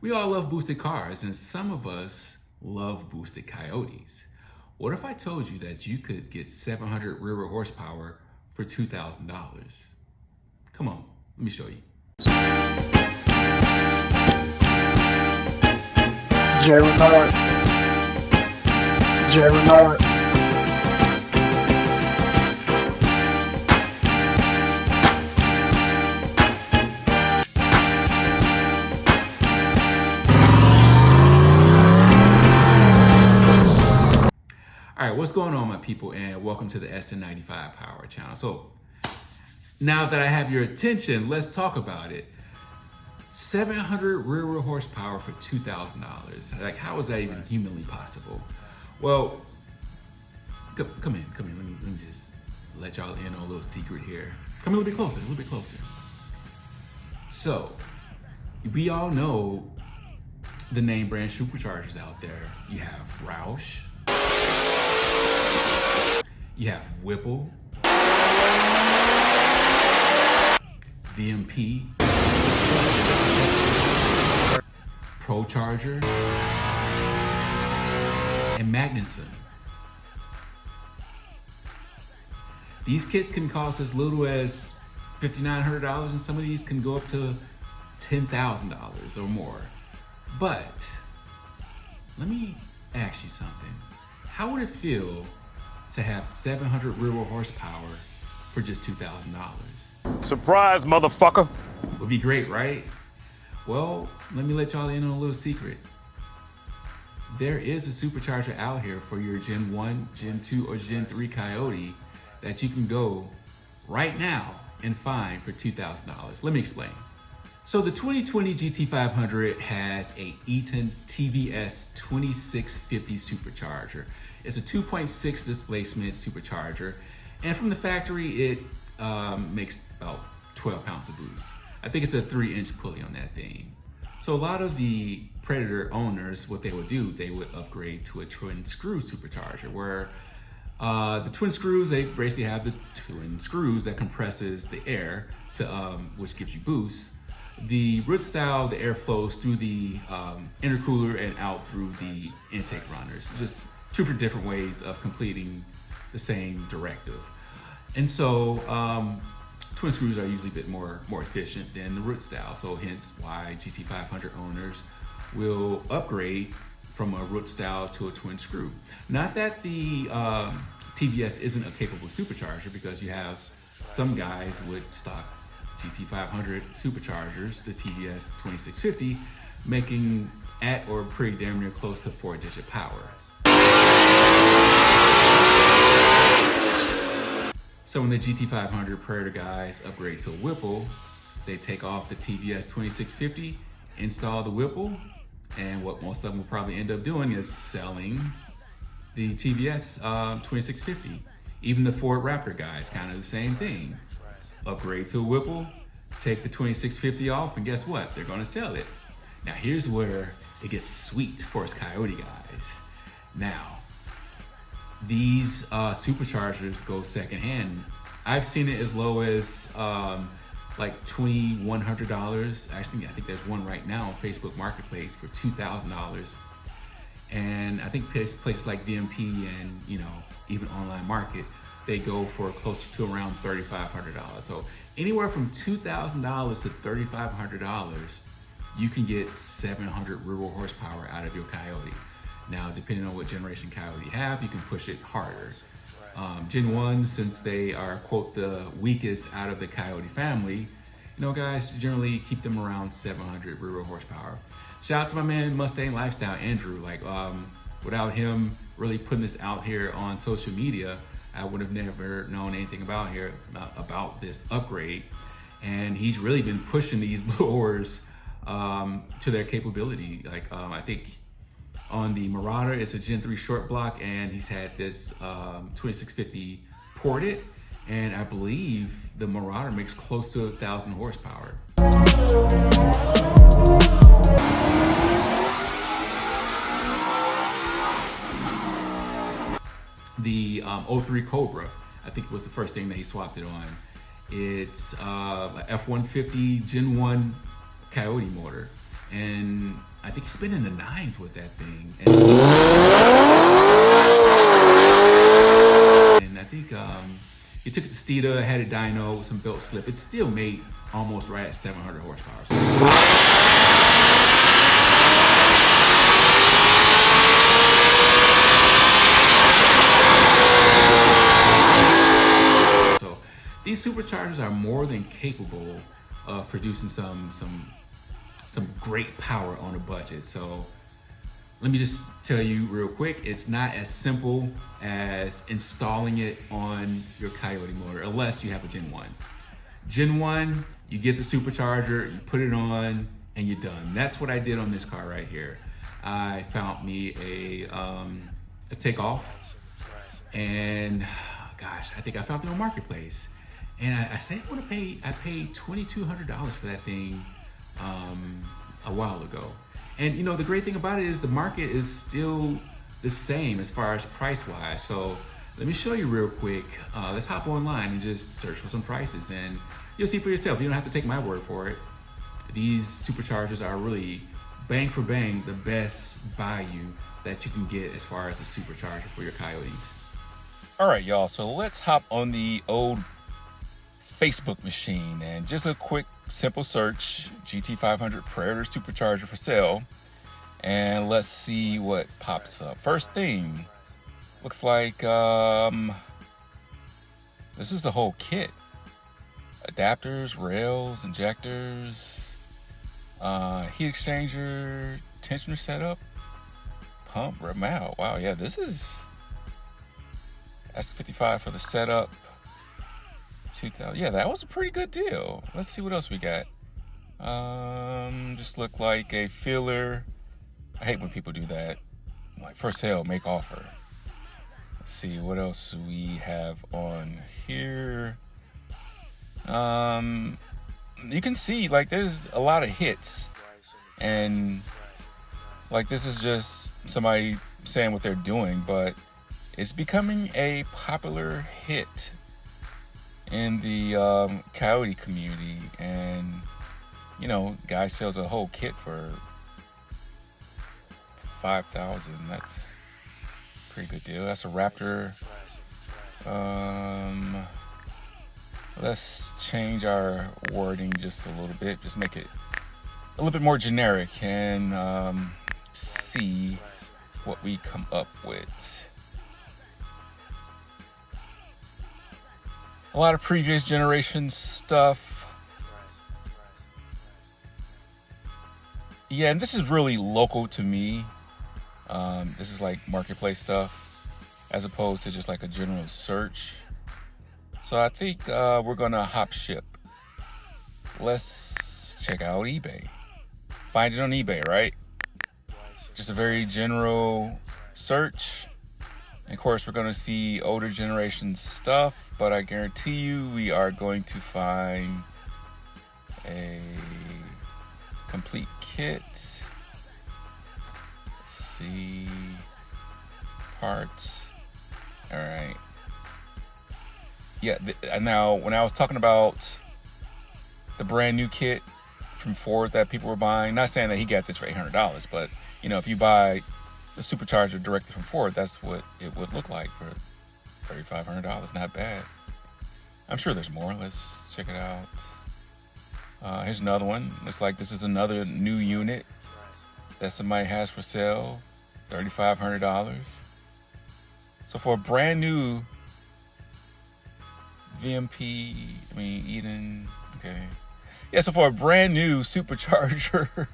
We all love boosted cars, and some of us love boosted Coyotes. What if I told you that you could get 700 rear-wheel horsepower for $2,000? Come on, let me show you. Jerry. All right, what's going on, my people, and welcome to the Sn95 Power channel. So now that I have your attention, let's talk about it. 700 rear-wheel horsepower for $2,000. Like, how is that even humanly possible? Well, come in. Let me just let y'all in on a little secret here. Come a little bit closer. So, we all know the name brand superchargers out there. You have Roush, you have Whipple, VMP, ProCharger, and Magnuson. These kits can cost as little as $5,900, and some of these can go up to $10,000 or more. But let me ask you something. How would it feel to have 700 rear-wheel horsepower for just $2,000? Surprise, motherfucker. Would be great, right? Well, let me let y'all in on a little secret. There is a supercharger out here for your Gen 1, Gen 2, or Gen 3 Coyote that you can go right now and find for $2,000. Let me explain. So the 2020 GT500 has a Eaton TVS 2650 supercharger. It's a 2.6 displacement supercharger, and from the factory it makes about 12 pounds of boost. I think it's a 3-inch pulley on that thing. So a lot of the Predator owners, what they would do, they would upgrade to a twin screw supercharger, where the twin screws, they basically have the twin screws that compresses the air to which gives you boost. The root style, the air flows through the intercooler and out through the intake runners. Just two different ways of completing the same directive. And so twin screws are usually a bit more efficient than the root style. So hence why GT500 owners will upgrade from a root style to a twin screw. Not that the TVS isn't a capable supercharger, because you have some guys with stock GT500 superchargers, the TVS 2650, making at or pretty damn near close to 4-digit power. So when the GT500 Predator guys upgrade to a Whipple, they take off the TVS 2650, install the Whipple, and what most of them will probably end up doing is selling the TVS 2650. Even the Ford Raptor guys, kind of the same thing. Upgrade to a Whipple, take the 2650 off, and guess what? They're gonna sell it. Now here's where it gets sweet for us Coyote guys. Now, these superchargers go secondhand. I've seen it as low as like $2,100. Actually, I think there's one right now on Facebook Marketplace for $2,000. And I think places like VMP and even online market, they go for closer to around $3,500. So anywhere from $2,000 to $3,500, you can get 700 rear-wheel horsepower out of your Coyote. Now, depending on what generation Coyote you have, you can push it harder. Gen 1, since they are, quote, the weakest out of the Coyote family, guys generally keep them around 700 rear-wheel horsepower. Shout out to my man Mustang Lifestyle, Andrew. Like, without him really putting this out here on social media, I would have never known anything about this upgrade. And he's really been pushing these blowers to their capability. Like, I think on the Marauder, it's a Gen 3 short block, and he's had this 2650 ported, and I believe the Marauder makes close to 1,000 horsepower. The 03 Cobra, I think was the first thing that he swapped it on. It's a F-150 Gen 1 Coyote motor, and I think he's been in the nines with that thing. And I think he took it to Steeda, had a dyno with some belt slip. It still made almost right at 700 horsepower. So these superchargers are more than capable of producing some great power on a budget. So let me just tell you real quick, it's not as simple as installing it on your Coyote motor unless you have a Gen 1. Gen 1, you get the supercharger, you put it on, and you're done. That's what I did on this car right here. I found me a takeoff, and gosh, I think I found it on Marketplace. And I said I paid $2,200 for that thing a while ago. And you know, the great thing about it is the market is still the same as far as price wise. So let me show you real quick. Let's hop online and just search for some prices, and you'll see for yourself. You don't have to take my word for it. These superchargers are really bang for bang the best value that you can get as far as a supercharger for your Coyotes. All right, y'all, so let's hop on the old Facebook machine and just a quick simple search, GT500 Predator supercharger for sale, and let's see what pops up. First thing, looks like this is the whole kit: adapters, rails, injectors, heat exchanger, tensioner setup, pump, mount. Wow, yeah, this is S55 for the setup. 2000. Yeah, that was a pretty good deal. Let's see what else we got. Just look like a filler. I hate when people do that. Like, for sale, make offer. Let's see what else we have on here. You can see, like, there's a lot of hits, and like, this is just somebody saying what they're doing, but it's becoming a popular hit in the Coyote community. And you know, guy sells a whole kit for $5,000. That's a pretty good deal. That's a Raptor. Let's change our wording just a little bit, just make it a little bit more generic, and see what we come up with. A lot of previous generation stuff. Yeah, and this is really local to me. This is like marketplace stuff as opposed to just like a general search. So I think we're gonna hop ship. Let's check out eBay. Find it on eBay, right? Just a very general search. And of course, we're going to see older generation stuff, but I guarantee you we are going to find a complete kit. Let's see, parts. All right. Yeah, now when I was talking about the brand new kit from Ford that people were buying, not saying that he got this for $800, but you know, if you buy the supercharger directly from Ford, that's what it would look like for $3,500. Not bad. I'm sure there's more. Let's check it out. Here's another one. Looks like this is another new unit that somebody has for sale. $3,500. So for a brand new VMP, Eden, okay. Yeah, so for a brand new supercharger,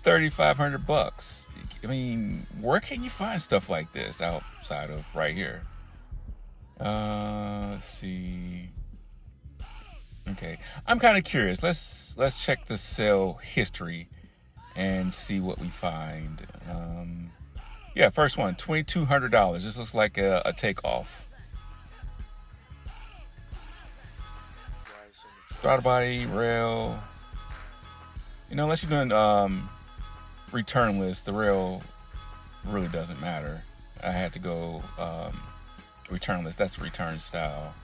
$3,500. I mean, where can you find stuff like this outside of right here? Let's see. Okay, I'm kind of curious. Let's check the sale history and see what we find. Yeah, first one, $2,200. This looks like a takeoff. Throttle body, rail. You know, unless you're doing returnless, the rail really doesn't matter. I had to go returnless. That's return style.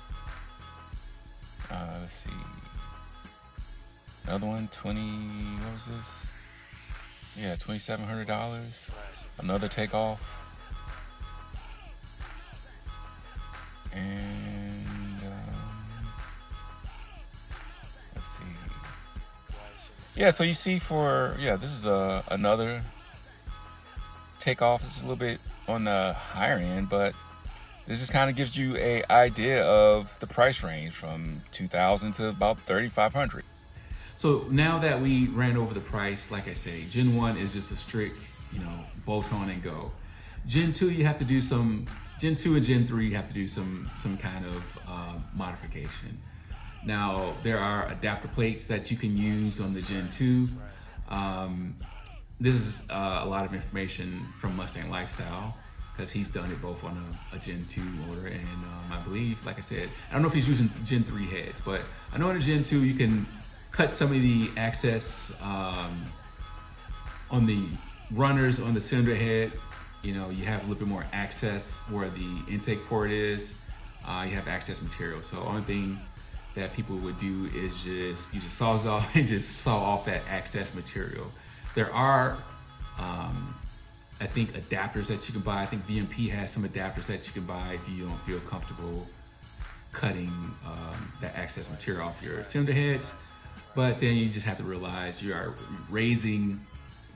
Let's see. Another one, 20, what was this? Yeah, $2,700. Another takeoff. And let's see. Yeah, so you see this is another takeoff. This is a little bit on the higher end, but this just kind of gives you a idea of the price range from $2,000 to about $3,500. So now that we ran over the price, like I say, Gen 1 is just a strict, bolt on and go. Gen 2, you have to do Gen 2 and Gen 3, you have to do some kind of modification. Now, there are adapter plates that you can use on the Gen 2. This is a lot of information from Mustang Lifestyle, because he's done it both on a Gen 2 motor, and I believe, like I said, I don't know if he's using Gen 3 heads, but I know in a Gen 2 you can cut some of the access on the runners on the cylinder head. You have a little bit more access where the intake port is. You have access material. So the only thing that people would do is you just saws off and just saw off that access material. There are, I think, adapters that you can buy. I think VMP has some adapters that you can buy if you don't feel comfortable cutting that access material off your cylinder heads. But then you just have to realize you are raising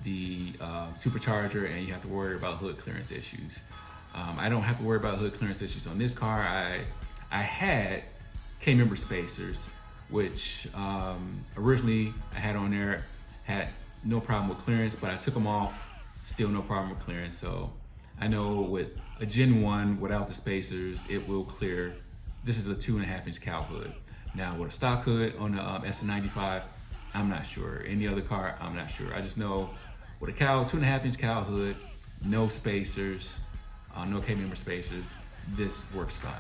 the supercharger, and you have to worry about hood clearance issues. I don't have to worry about hood clearance issues on this car. I had K-member spacers, which originally I had on there, had no problem with clearance, but I took them off, still no problem with clearance. So I know with a Gen 1 without the spacers, it will clear. This is a 2.5-inch cowl hood. Now with a stock hood on the Sn95, I'm not sure. Any other car, I'm not sure. I just know with a 2.5-inch cowl hood, no spacers, no K-member spacers, this works fine.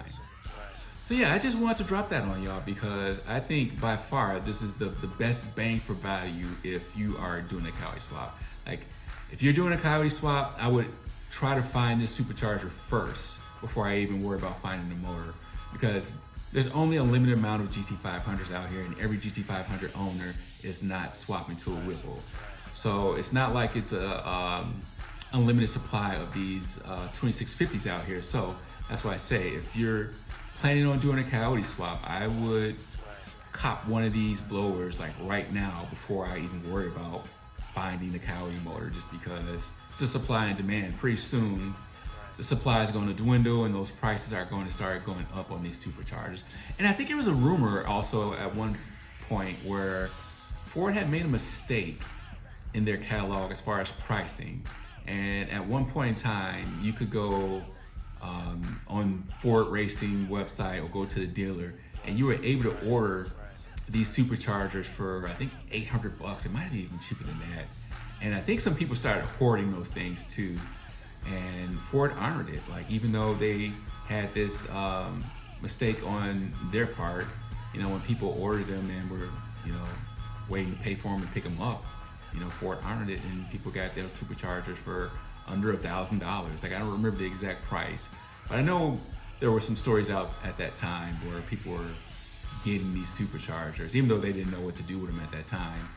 So yeah, I just wanted to drop that on y'all because I think by far this is the best bang for value if you are doing a Coyote swap. Like if you're doing a Coyote swap, I would try to find this supercharger first before I even worry about finding the motor, because there's only a limited amount of GT500s out here, and every GT500 owner is not swapping to a Whipple. So it's not like it's a unlimited supply of these 2650s out here. So that's why I say if you're planning on doing a Coyote swap, I would cop one of these blowers like right now before I even worry about finding the Coyote motor, just because it's a supply and demand. Pretty soon the supply is going to dwindle and those prices are going to start going up on these superchargers. And I think there was a rumor also at one point where Ford had made a mistake in their catalog as far as pricing. And at one point in time, you could go on Ford Racing website or go to the dealer, and you were able to order these superchargers for I think $800. It might have been even cheaper than that. And I think some people started hoarding those things too. And Ford honored it. Like even though they had this mistake on their part, when people ordered them and were waiting to pay for them and pick them up, Ford honored it, and people got their superchargers for under $1,000. Like I don't remember the exact price, but I know there were some stories out at that time where people were getting these superchargers, even though they didn't know what to do with them at that time,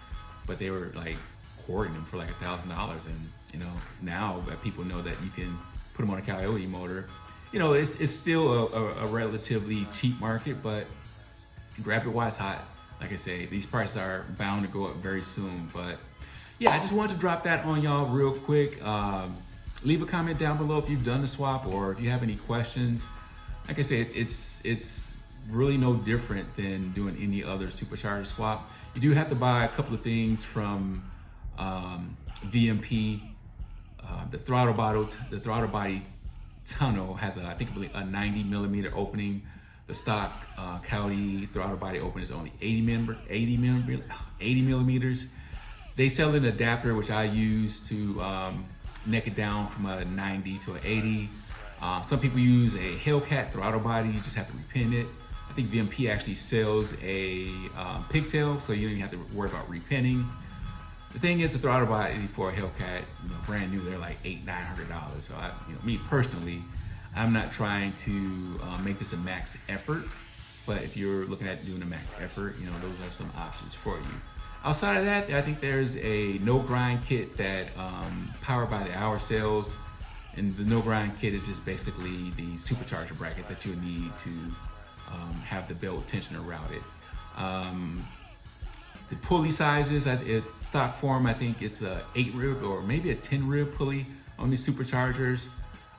but they were like hoarding them for like $1,000. And now that people know that you can put them on a Coyote motor, it's still a relatively cheap market, but grab it while it's hot. Like I say, these prices are bound to go up very soon. But yeah, I just wanted to drop that on y'all real quick. Leave a comment down below if you've done the swap or if you have any questions. Like I say, it's really no different than doing any other supercharger swap. You do have to buy a couple of things from VMP. The throttle body tunnel has I believe a 90 millimeter opening. The stock Coyote throttle body opening is only 80 millimeters. They sell an adapter which I use to neck it down from a 90 to an 80. Some people use a Hellcat throttle body. You just have to repin it. I think VMP actually sells a pigtail, so you don't even have to worry about repinning. The thing is, the throttle body for a Hellcat, brand new, they're like $800-900. So me personally, I'm not trying to make this a max effort, but if you're looking at doing a max effort, those are some options for you. Outside of that, I think there's a no grind kit that Powered by the Hour sells. And the no grind kit is just basically the supercharger bracket that you'll need to have the belt tensioner routed. The pulley sizes, stock form, I think it's a 8 rib or maybe a 10 rib pulley on these superchargers.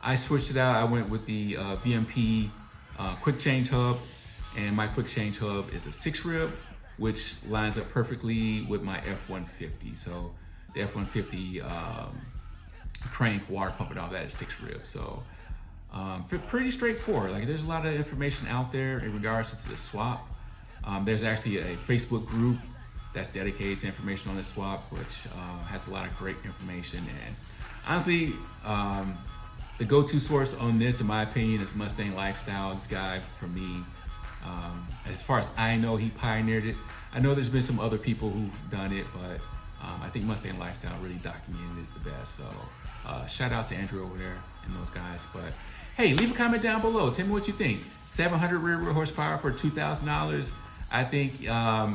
I switched it out. I went with the VMP quick change hub, and my quick change hub is a 6 rib, which lines up perfectly with my F-150. So the F-150 crank water pump and all that is 6 ribs. So pretty straightforward. Like, there's a lot of information out there in regards to the swap. There's actually a Facebook group that's dedicated to information on this swap, which has a lot of great information. And honestly, the go-to source on this, in my opinion, is Mustang Lifestyle. This guy, for me, as far as I know, he pioneered it. I know there's been some other people who've done it, but I think Mustang Lifestyle really documented it the best. So shout out to Andrew over there and those guys. But hey, leave a comment down below. Tell me what you think. 700 rear horsepower for $2,000. I think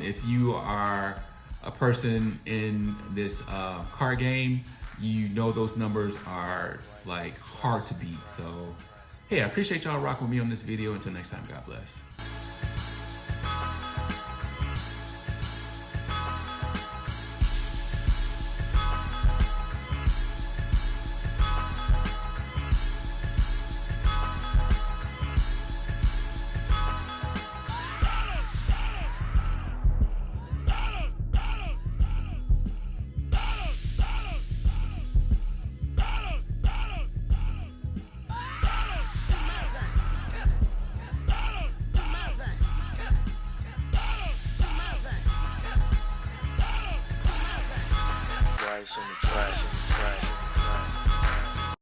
if you are a person in this car game, you know those numbers are like hard to beat. So hey, I appreciate y'all rocking with me on this video. Until next time, God bless. On the trash.